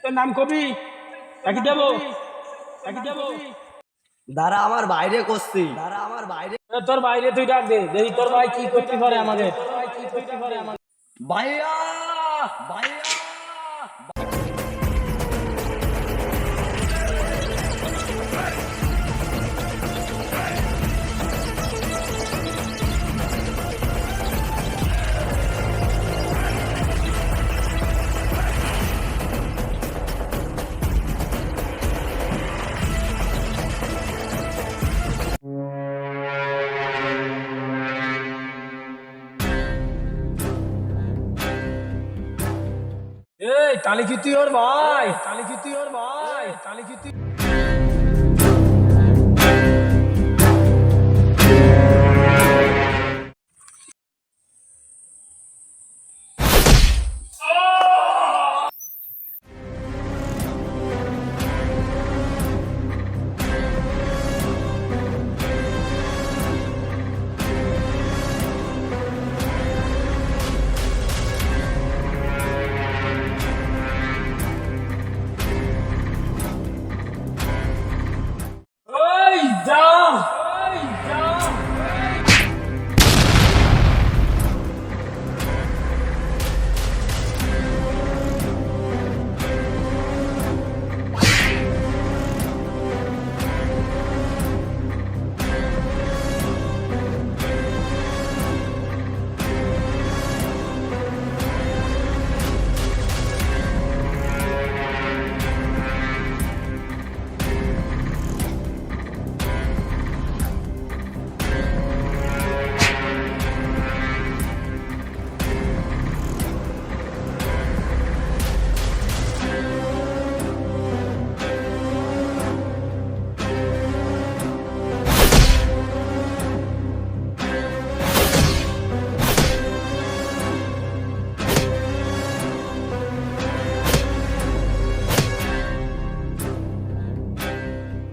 তোর নাম কবি নাকি দেবো দাঁড়া আমার বাইরে করছি তোর বাইরে তুই ডাক দে দেখি তোর ভাই কি করতে পারে আমাদের ভাইয়া ভাইয়া এই তালি কি তুই ওর ভাই